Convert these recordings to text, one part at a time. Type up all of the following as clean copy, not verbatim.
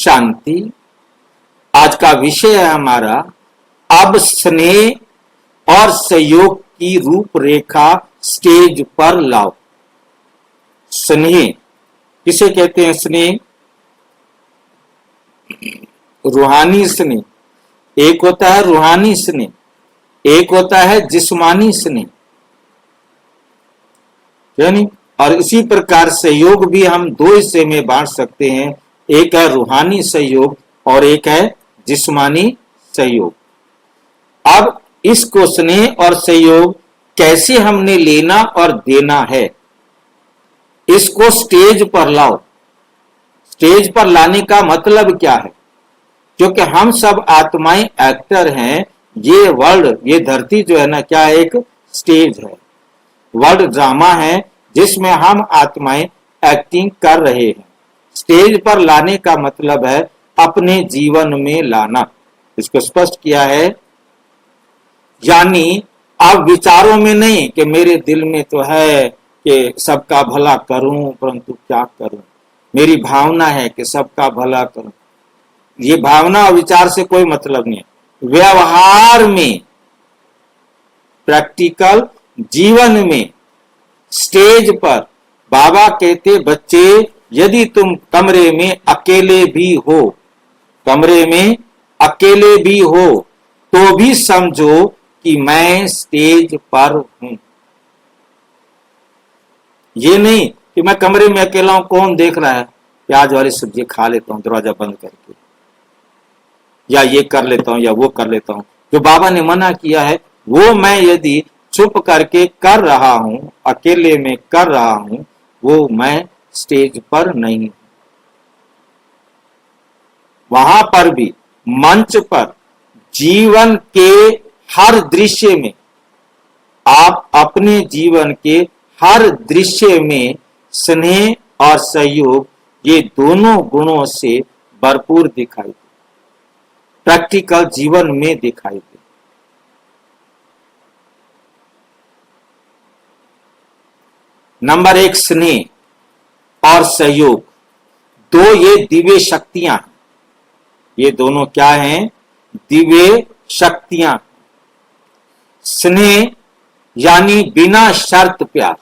शांति। आज का विषय है हमारा अब स्नेह और सहयोग की रूपरेखा स्टेज पर लाओ। स्नेह किसे कहते हैं? स्नेह रूहानी स्नेह, एक होता है रूहानी स्नेह, एक होता है जिस्मानी स्नेह, यानी और इसी प्रकार सहयोग भी हम दो हिस्से में बांट सकते हैं, एक है रूहानी सहयोग और एक है जिस्मानी सहयोग। अब इसको स्नेह और सहयोग कैसे हमने लेना और देना है, इसको स्टेज पर लाओ। स्टेज पर लाने का मतलब क्या है? क्योंकि हम सब आत्माएं एक्टर हैं। ये वर्ल्ड, ये धरती जो है ना, क्या एक स्टेज है, वर्ल्ड ड्रामा है जिसमें हम आत्माएं एक्टिंग कर रहे हैं। स्टेज पर लाने का मतलब है अपने जीवन में लाना। इसको स्पष्ट किया है, यानी अब विचारों में नहीं कि मेरे दिल में तो है कि सबका भला करूं, परंतु क्या करूं। मेरी भावना है कि सबका भला करूं। ये भावना और विचार से कोई मतलब नहीं है। व्यवहार में, प्रैक्टिकल जीवन में, स्टेज पर बाबा कहते बच्चे यदि तुम कमरे में अकेले भी हो, कमरे में अकेले भी हो तो भी समझो कि मैं स्टेज पर हूं। ये नहीं कि मैं कमरे में अकेला हूं, कौन देख रहा है, प्याज वाली सब्जी खा लेता हूं दरवाजा बंद करके, या ये कर लेता हूं या वो कर लेता हूं। जो बाबा ने मना किया है वो मैं यदि चुप करके कर रहा हूं, अकेले में कर रहा हूं, वो मैं स्टेज पर नहीं। वहां पर भी मंच पर जीवन के हर दृश्य में, आप अपने जीवन के हर दृश्य में स्नेह और सहयोग, ये दोनों गुणों से भरपूर दिखाई दे, प्रैक्टिकल जीवन में दिखाई दे। नंबर एक, स्नेह और सहयोग, दो ये दिव्य शक्तियां, ये दोनों क्या हैं? दिव्य शक्तियां। स्नेह यानी बिना शर्त प्यार,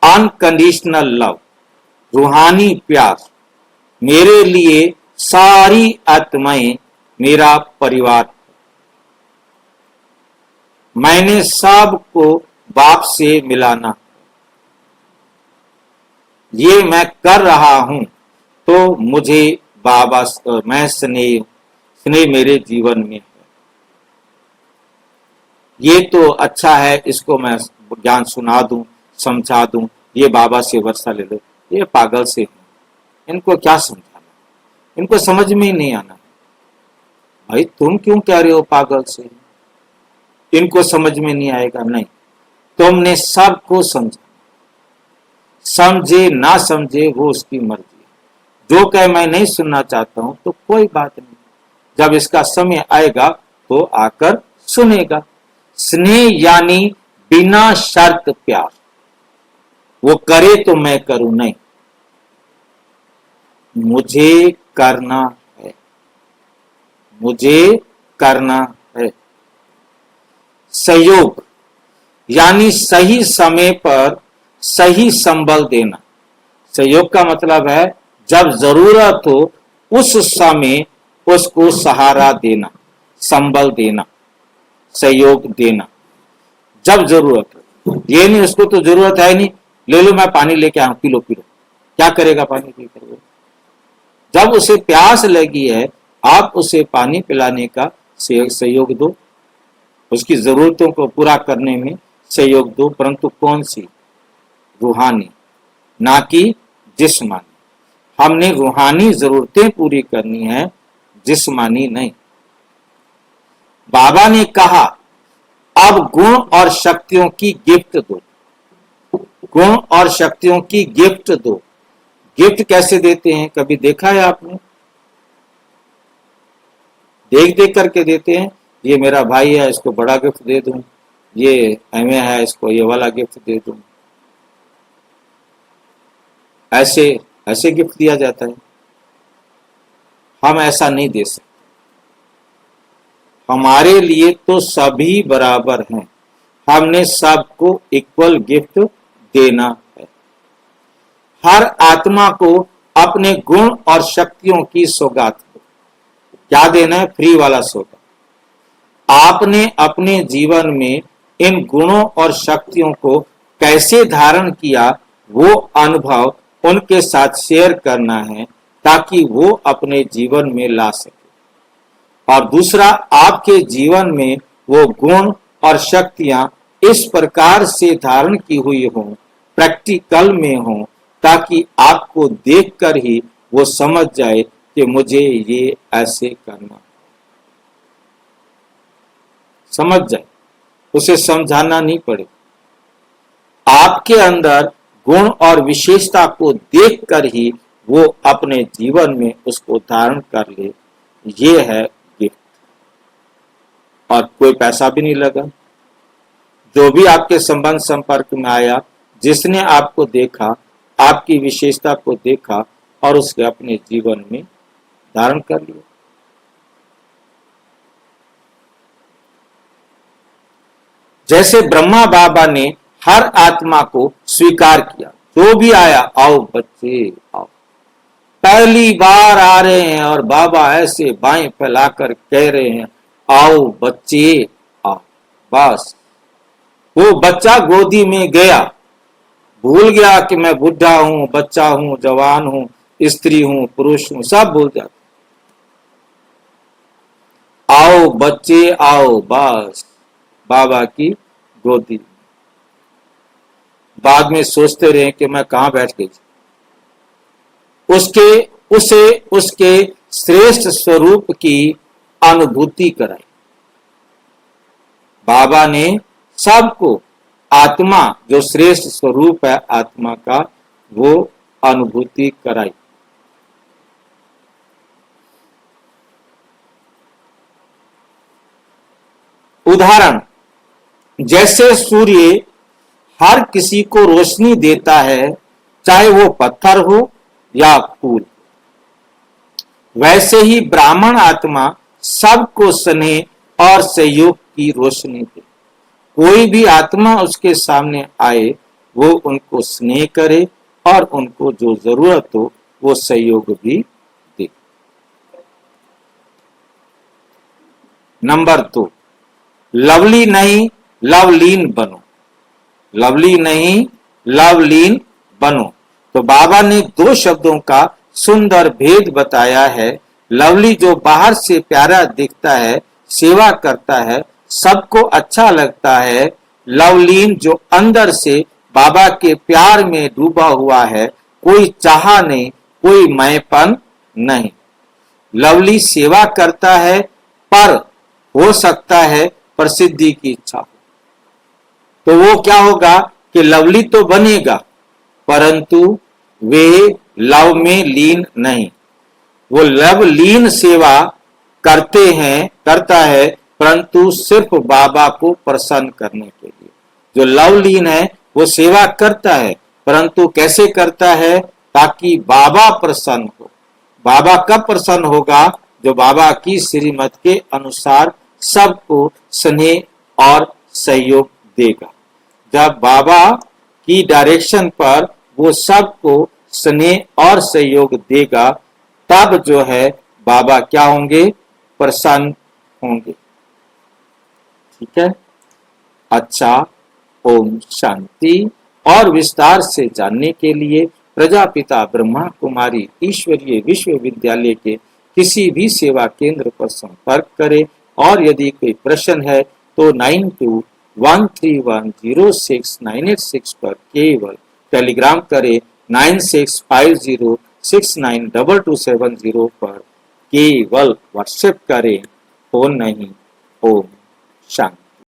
अनकंडीशनल लव, रूहानी प्यार। मेरे लिए सारी आत्माएं मेरा परिवार, मैंने सबको बाप से मिलाना, ये मैं कर रहा हूं तो मुझे बाबा, मैं स्नेह मेरे जीवन में है। ये तो अच्छा है, इसको मैं ज्ञान सुना दूं, समझा दूं, ये बाबा से वर्षा ले लो, ये पागल से हैं, इनको क्या समझाना, इनको समझ में ही नहीं आना। भाई तुम क्यों कह रहे हो पागल से, इनको समझ में नहीं आएगा? नहीं, तुमने सबको समझा, समझे ना समझे वो उसकी मर्जी है। जो कहे मैं नहीं सुनना चाहता हूं तो कोई बात नहीं, जब इसका समय आएगा तो आकर सुनेगा। स्नेह यानी बिना शर्त प्यार, वो करे तो मैं करूं, नहीं, मुझे करना है, मुझे करना है। सहयोग यानी सही समय पर सही संबल देना। सहयोग का मतलब है जब जरूरत हो उस समय उसको सहारा देना, संबल देना, सहयोग देना जब जरूरत हो। ये नहीं उसको तो जरूरत है नहीं, ले लो मैं पानी लेके आऊं, पी लो पी लो, क्या करेगा पानी पी कर? जब उसे प्यास लगी है आप उसे पानी पिलाने का सहयोग दो, उसकी जरूरतों को पूरा करने में सहयोग दो, परंतु कौन सी? रूहानी, ना कि जिस्मानी। हमने रूहानी जरूरतें पूरी करनी है, जिस्मानी नहीं। बाबा ने कहा अब गुण और शक्तियों की गिफ्ट दो, गुण और शक्तियों की गिफ्ट दो। गिफ्ट कैसे देते हैं, कभी देखा है आपने? देख देख करके देते हैं, ये मेरा भाई है इसको बड़ा गिफ्ट दे दूं, ये एमए है इसको ये वाला गिफ्ट दे दूं, ऐसे ऐसे गिफ्ट दिया जाता है। हम ऐसा नहीं दे सकते। हमारे लिए तो सभी बराबर हैं, हमने सबको इक्वल गिफ्ट देना है। हर आत्मा को अपने गुण और शक्तियों की सौगात को क्या देना है? फ्री वाला सौगात। आपने अपने जीवन में इन गुणों और शक्तियों को कैसे धारण किया, वो अनुभव उनके साथ शेयर करना है ताकि वो अपने जीवन में ला सके। और दूसरा, आपके जीवन में वो गुण और शक्तियां इस प्रकार से धारण की हुई हों, प्रैक्टिकल में हों, ताकि आपको देखकर ही वो समझ जाए कि मुझे ये ऐसे करना, समझ जाए, उसे समझाना नहीं पड़े। आपके अंदर गुण और विशेषता को देखकर ही वो अपने जीवन में उसको धारण कर ले। ये है गिफ्ट, और कोई पैसा भी नहीं लगा। जो भी आपके संबंध संपर्क में आया, जिसने आपको देखा, आपकी विशेषता को देखा और उसके अपने जीवन में धारण कर लिया। जैसे ब्रह्मा बाबा ने हर आत्मा को स्वीकार किया, जो भी आया, आओ बच्चे आओ। पहली बार आ रहे हैं और बाबा ऐसे बाएं फैलाकर कह रहे हैं, आओ बच्चे आओ। बस वो बच्चा गोदी में गया, भूल गया कि मैं बुढ़ा हूं, बच्चा हूं, जवान हूं, स्त्री हूं, पुरुष हूं, सब भूल जाता। आओ बच्चे आओ, बस बाबा की गोदी। बाद में सोचते रहे कि मैं कहां बैठ गई। उसके श्रेष्ठ स्वरूप की अनुभूति कराई। बाबा ने सबको आत्मा, जो श्रेष्ठ स्वरूप है आत्मा का, वो अनुभूति कराई। उदाहरण, जैसे सूर्य हर किसी को रोशनी देता है, चाहे वो पत्थर हो या फूल, वैसे ही ब्राह्मण आत्मा सबको स्नेह और सहयोग की रोशनी दे। कोई भी आत्मा उसके सामने आए, वो उनको स्नेह करे और उनको जो जरूरत हो वो सहयोग भी दे। नंबर 2, लवली नहीं लवलीन बनो। लवली नहीं लवलीन बनो। तो बाबा ने 2 शब्दों का सुंदर भेद बताया है। लवली जो बाहर से प्यारा दिखता है, सेवा करता है, सबको अच्छा लगता है। लवलीन जो अंदर से बाबा के प्यार में डूबा हुआ है, कोई चाह नहीं, कोई मैंपन नहीं। लवली सेवा करता है, पर हो सकता है प्रसिद्धि की इच्छा हो, तो वो क्या होगा कि लवली तो बनेगा, परंतु वे लव में लीन नहीं। वो लव लीन सेवा करता है, परंतु सिर्फ बाबा को प्रसन्न करने के लिए। जो लव लीन है वो सेवा करता है, परंतु कैसे करता है? ताकि बाबा प्रसन्न हो। बाबा कब प्रसन्न होगा? जो बाबा की श्रीमत के अनुसार सबको स्नेह और सहयोग देगा। जब बाबा की डायरेक्शन पर वो सबको स्नेह और सहयोग देगा, तब जो है बाबा क्या होंगे? प्रसन्न होंगे। ठीक है, अच्छा, ओम शांति। और विस्तार से जानने के लिए प्रजापिता ब्रह्मा कुमारी ईश्वरीय विश्वविद्यालय के किसी भी सेवा केंद्र पर संपर्क करें। और यदि कोई प्रश्न है तो 9213106986 पर केवल टेलीग्राम करें। 9650692270 पर केवल व्हाट्सएप करें, फोन नहीं। ओम शांति।